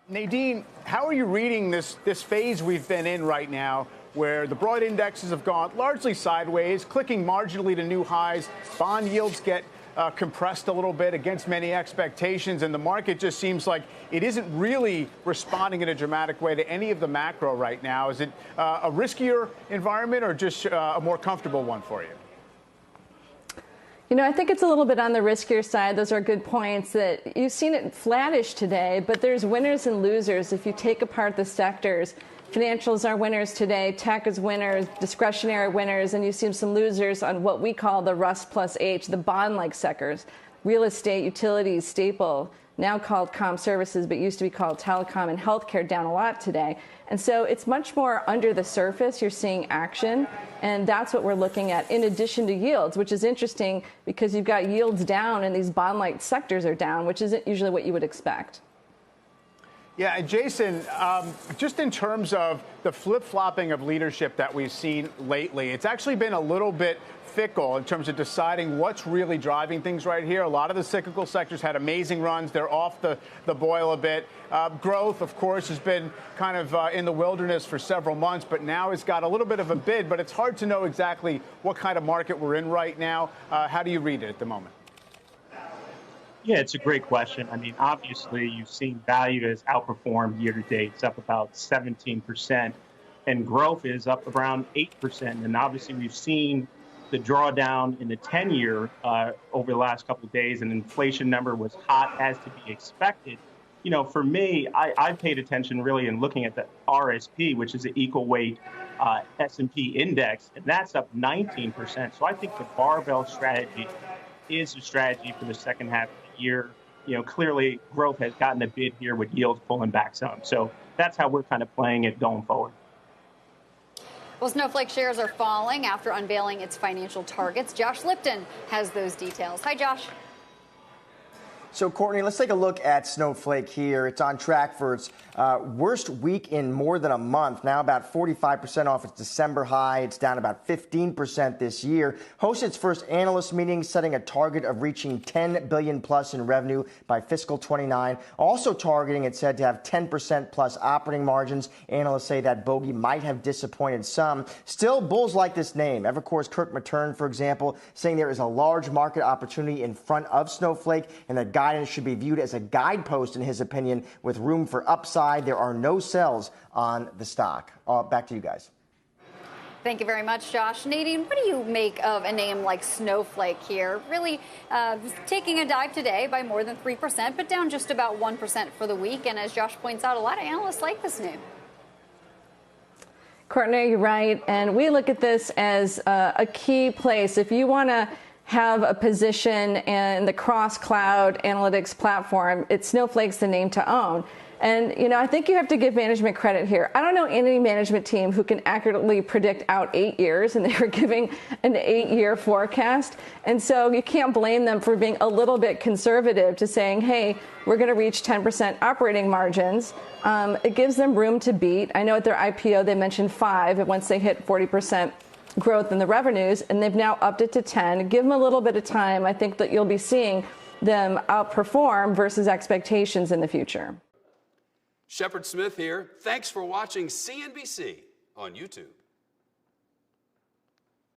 Nadine, how are you reading this phase we've been in right now, where the broad indexes have gone largely sideways, clicking marginally to new highs, bond yields get compressed a little bit against many expectations, and the market just seems like it isn't really responding in a dramatic way to any of the macro right now? Is it a riskier environment or just a more comfortable one for you? You know, I think it's a little bit on the riskier side. Those are good points. That you've seen it flattish today, but there's winners and losers. If you take apart the sectors, financials are winners today, tech is winners, discretionary winners, and you've seen some losers on what we call the Rust plus H, the bond-like sectors, real estate, utilities, staple, now called comm services, but used to be called telecom and healthcare, down a lot today. And so it's much more under the surface. You're seeing action, and that's what we're looking at in addition to yields, which is interesting because you've got yields down and these bond-like sectors are down, which isn't usually what you would expect. Yeah, and Jason, just in terms of the flip-flopping of leadership that we've seen lately, it's actually been a little bit fickle in terms of deciding what's really driving things right here. A lot of the cyclical sectors had amazing runs. They're off the boil a bit. Growth, of course, has been kind of in the wilderness for several months, but now it's got a little bit of a bid. But it's hard to know exactly what kind of market we're in right now. How do you read it at the moment? Yeah, it's a great question. I mean, obviously, you've seen value has outperformed year to date. It's up about 17%, and growth is up around 8%. And obviously, we've seen the drawdown in the 10-year over the last couple of days, and inflation number was hot as to be expected. You know, for me, I paid attention really in looking at the RSP, which is the equal weight S&P index, and that's up 19%. So I think the barbell strategy is a strategy for the second half of the year. You know, clearly growth has gotten a bid here with yields pulling back some. So that's how we're kind of playing it going forward. Well, Snowflake shares are falling after unveiling its financial targets. Josh Lipton has those details. Hi, Josh. So, Courtney, let's take a look at Snowflake here. It's on track for its worst week in more than a month. Now about 45% off its December high. It's down about 15% this year. Hosted its first analyst meeting, setting a target of reaching $10 billion plus in revenue by fiscal 29. Also targeting, it said, to have 10% plus operating margins. Analysts say that bogey might have disappointed some. Still, bulls like this name. Evercore's Kirk Materne, for example, saying there is a large market opportunity in front of Snowflake and that guidance should be viewed as a guidepost, in his opinion, with room for upside. There are no sells on the stock. Back to you guys. Thank you very much, Josh. Nadine, what do you make of a name like Snowflake here? Really taking a dive today by more than 3%, but down just about 1% for the week. And as Josh points out, a lot of analysts like this name. Courtney, you're right. And we look at this as a key place. If you want to have a position in the cross-cloud analytics platform, Snowflake's the name to own. And, you know, I think you have to give management credit here. I don't know any management team who can accurately predict out 8 years, and they were giving an 8-year forecast. And so you can't blame them for being a little bit conservative to saying, hey, we're going to reach 10% operating margins. It gives them room to beat. I know at their IPO they mentioned 5, and once they hit 40% growth in the revenues, and they've now upped it to 10. Give them a little bit of time. I think that you'll be seeing them outperform versus expectations in the future. Shepard Smith here. Thanks for watching CNBC on YouTube.